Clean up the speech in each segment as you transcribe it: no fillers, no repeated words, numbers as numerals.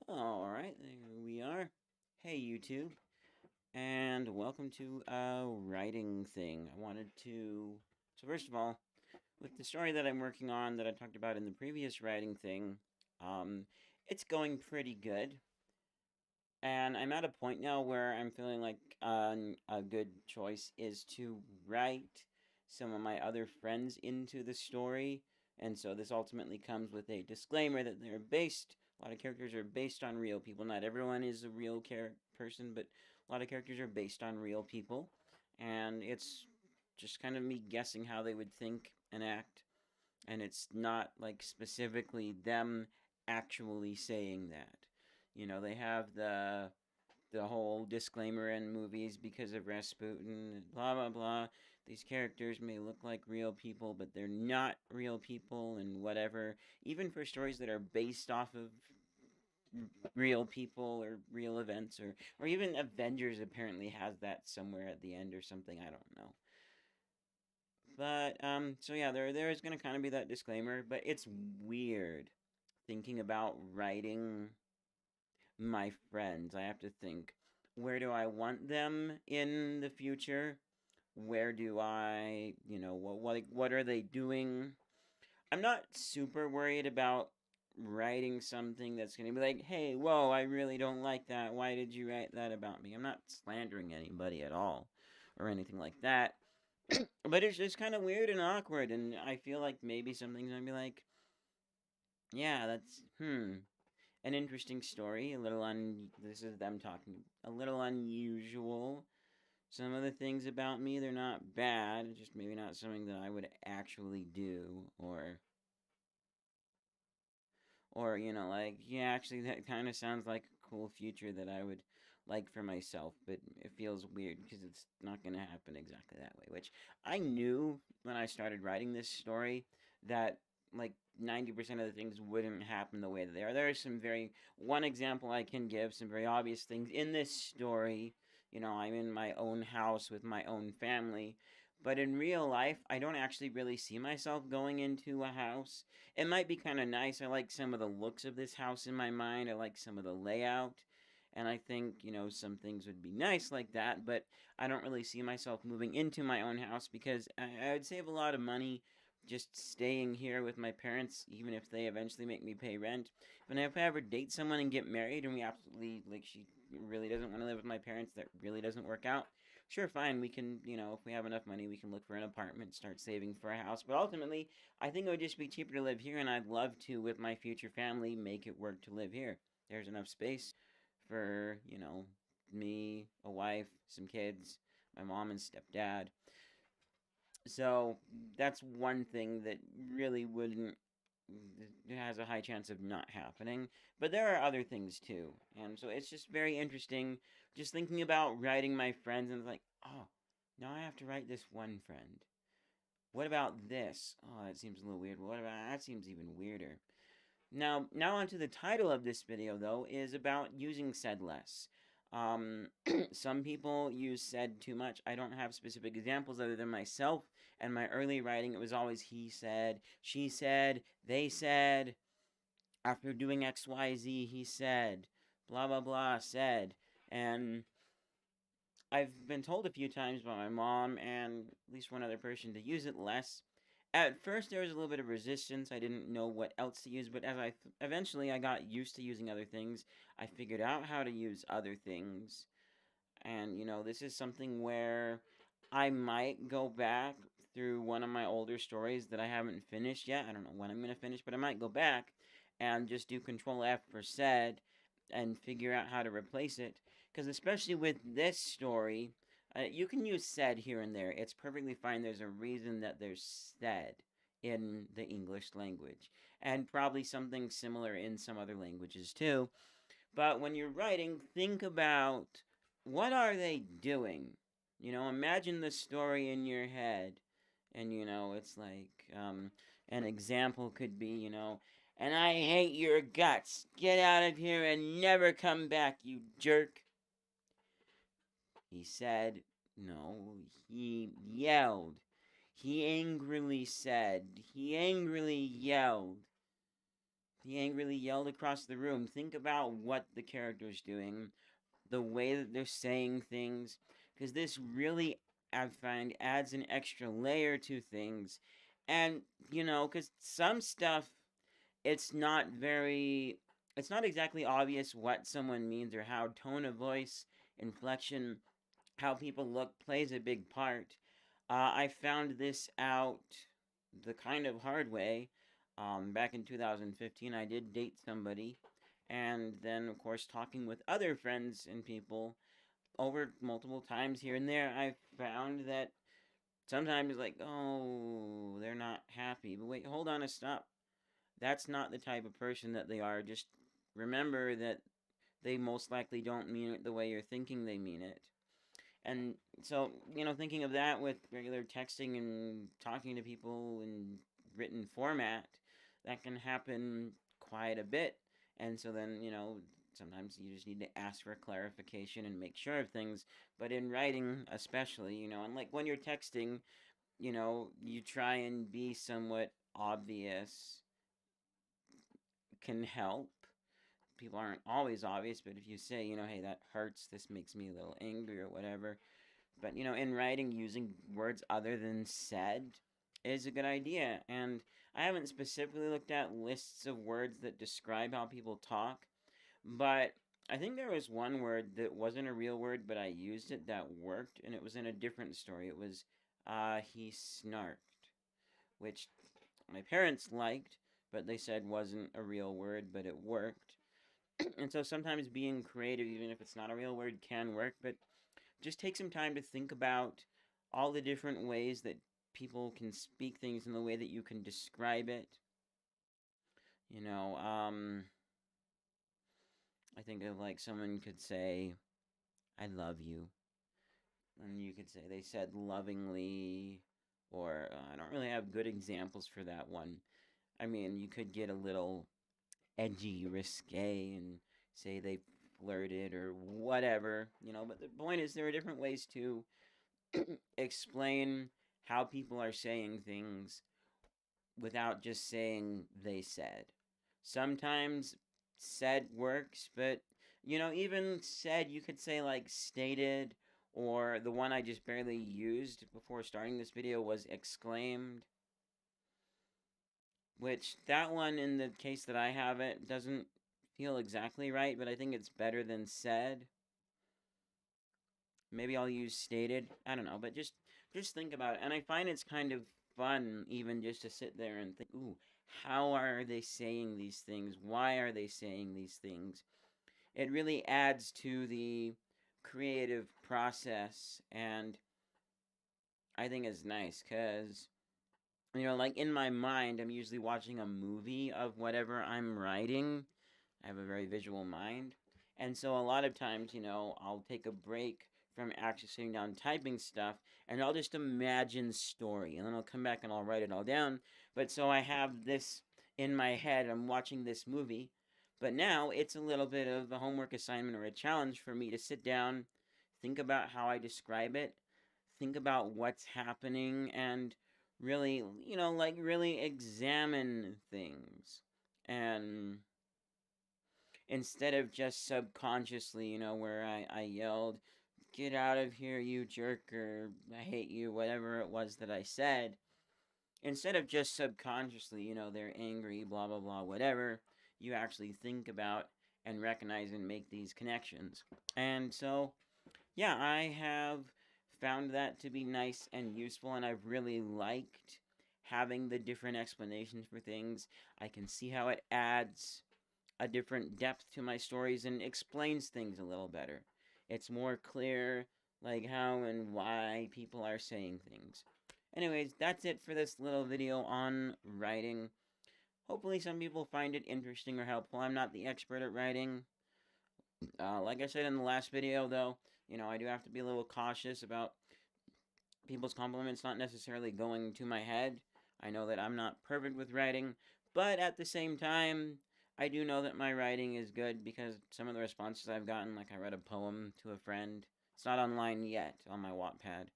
Alright, there we are. Hey, YouTube, and welcome to a writing thing. I wanted to. So, first of all, with the story that I'm working on that I talked about in the previous writing thing, um, it's going pretty good. And I'm at a point now where I'm feeling like a good choice is to write some of my other friends into the story. And so this ultimately comes with a disclaimer that a lot of characters are based on real people. Not everyone is a real person, but a lot of characters are based on real people. And it's just kind of me guessing how they would think and act. And it's not like specifically them actually saying that. They have the whole disclaimer in movies because of Rasputin, blah blah blah. These characters may look like real people, but they're not real people, and whatever. Even for stories that are based off of real people or real events, or even Avengers apparently has that somewhere at the end or something. I don't know. But so yeah, there is gonna kind of be that disclaimer, but it's weird thinking about writing my friends. I have to think, where do I want them in the future? Where do I, what are they doing? I'm not super worried about writing something that's going to be like, "Hey, whoa, I really don't like that. Why did you write that about me?" I'm not slandering anybody at all or anything like that. But it's just kind of weird and awkward, and I feel like maybe something's going to be like, "Yeah, that's an interesting story. This is them talking. A little unusual. Some of the things about me, they're not bad. Just maybe not something that I would actually do, or like, yeah, actually, that kind of sounds like a cool future that I would like for myself. But it feels weird because it's not gonna happen exactly that way. Which I knew when I started writing this story that like 90% of the things wouldn't happen the way that they are. There are some very one example I can give, some very obvious things in this story. I'm in my own house with my own family. But in real life, I don't actually really see myself going into a house. It might be kind of nice. I like some of the looks of this house in my mind. I like some of the layout. And I think, some things would be nice like that, but I don't really see myself moving into my own house because I would save a lot of money just staying here with my parents, even if they eventually make me pay rent. But if I ever date someone and get married and we absolutely, like, she really doesn't want to live with my parents, that really doesn't work out, sure, fine, we can, if we have enough money, we can look for an apartment, start saving for a house. But ultimately, I think it would just be cheaper to live here, and I'd love to, with my future family, make it work to live here. There's enough space for, me, a wife, some kids, my mom and stepdad. So that's one thing that really wouldn't has a high chance of not happening. But there are other things too. And so it's just very interesting just thinking about writing my friends and it's like, oh, now I have to write this one friend. What about this? Oh, that seems a little weird. What about that seems even weirder. Now onto the title of this video though is about using said less. Some people use said too much. I don't have specific examples other than myself and my early writing. It was always he said, she said, they said. After doing XYZ, he said, blah blah blah said, and I've been told a few times by my mom and at least one other person to use it less. At first, there was a little bit of resistance. I didn't know what else to use, but as eventually I got used to using other things, I figured out how to use other things. And this is something where I might go back through one of my older stories that I haven't finished yet. I don't know when I'm gonna finish, but I might go back and just do Control F for said and figure out how to replace it. Because especially with this story, you can use said here and there. It's perfectly fine. There's a reason that there's said in the English language, and probably something similar in some other languages too. But when you're writing, think about what are they doing? Imagine the story in your head. And, it's like, an example could be, and I hate your guts. Get out of here and never come back, you jerk. He said, no, he yelled. He angrily said, he angrily yelled. He angrily yelled across the room. Think about what the character's doing, the way that they're saying things, because this really, I find, adds an extra layer to things. And, because some stuff, it's not very, it's not exactly obvious what someone means or how tone of voice, inflection, how people look plays a big part. I found this out the kind of hard way. Back in 2015, I did date somebody, and then, of course, talking with other friends and people over multiple times here and there, I found that sometimes, like, oh, they're not happy. But wait, hold on a stop. That's not the type of person that they are. Just remember that they most likely don't mean it the way you're thinking they mean it. And so, thinking of that with regular texting and talking to people in written format, that can happen quite a bit. And so then, sometimes you just need to ask for clarification and make sure of things. But in writing, especially, and like when you're texting, you try and be somewhat obvious, can help. People aren't always obvious, but if you say, hey, that hurts, this makes me a little angry or whatever, but, in writing, using words other than said is a good idea. And I haven't specifically looked at lists of words that describe how people talk, but I think there was one word that wasn't a real word, but I used it that worked, and it was in a different story. It was, he snarked, which my parents liked, but they said wasn't a real word, but it worked. And so sometimes being creative, even if it's not a real word, can work, but just take some time to think about all the different ways that people can speak things in the way that you can describe it. You know, I think of like someone could say, I love you. And you could say they said lovingly, or I don't really have good examples for that one. I mean, you could get a little edgy, risque, and say they flirted or whatever, but the point is there are different ways to explain how people are saying things without just saying they said. Sometimes said works, but even said, you could say like stated, or the one I just barely used before starting this video was exclaimed, which that one, in the case that I have it, doesn't feel exactly right, but I think it's better than said. Maybe I'll use stated. I don't know, but just think about it. And I find it's kind of fun even just to sit there and think, ooh, how are they saying these things? Why are they saying these things? It really adds to the creative process, and I think it's nice because, like in my mind, I'm usually watching a movie of whatever I'm writing. I have a very visual mind. And so a lot of times, I'll take a break from actually sitting down typing stuff, and I'll just imagine story, and then I'll come back and I'll write it all down. But so I have this in my head, I'm watching this movie, but now it's a little bit of a homework assignment or a challenge for me to sit down, think about how I describe it, think about what's happening, and really, like really examine things. And instead of just subconsciously, where I yelled, get out of here, you jerk, or I hate you, whatever it was that I said, instead of just subconsciously, they're angry, blah, blah, blah, whatever, you actually think about and recognize and make these connections. And so, yeah, I have found that to be nice and useful, and I've really liked having the different explanations for things. I can see how it adds a different depth to my stories and explains things a little better. It's more clear, like how and why people are saying things. Anyways, that's it for this little video on writing. Hopefully some people find it interesting or helpful. I'm not the expert at writing. Like I said in the last video, though, I do have to be a little cautious about people's compliments not necessarily going to my head. I know that I'm not perfect with writing, but at the same time, I do know that my writing is good because some of the responses I've gotten, like I read a poem to a friend. It's not online yet on my Wattpad,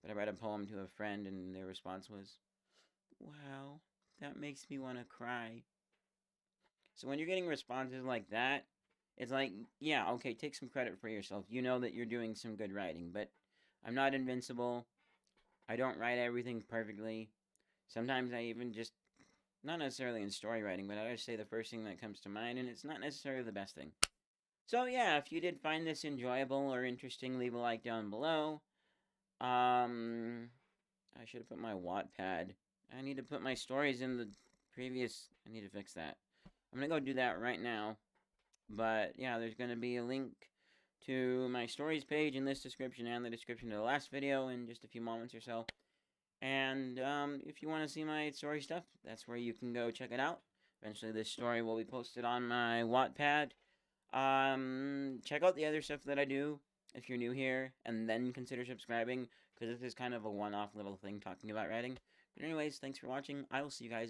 but I read a poem to a friend and their response was, wow, that makes me want to cry. So when you're getting responses like that, it's like, yeah, okay, take some credit for yourself. You know that you're doing some good writing, but I'm not invincible. I don't write everything perfectly. Sometimes I even just, not necessarily in story writing, but I just say the first thing that comes to mind, and it's not necessarily the best thing. So yeah, if you did find this enjoyable or interesting, leave a like down below. I should have put my Wattpad. I need to put my stories in the previous. I need to fix that. I'm gonna go do that right now. But yeah, there's gonna be a link to my stories page in this description and the description of the last video in just a few moments or so. And if you want to see my story stuff, that's where you can go check it out. Eventually, this story will be posted on my Wattpad. Check out the other stuff that I do if you're new here, and then consider subscribing, because this is kind of a one-off little thing talking about writing. But anyways, thanks for watching. I will see you guys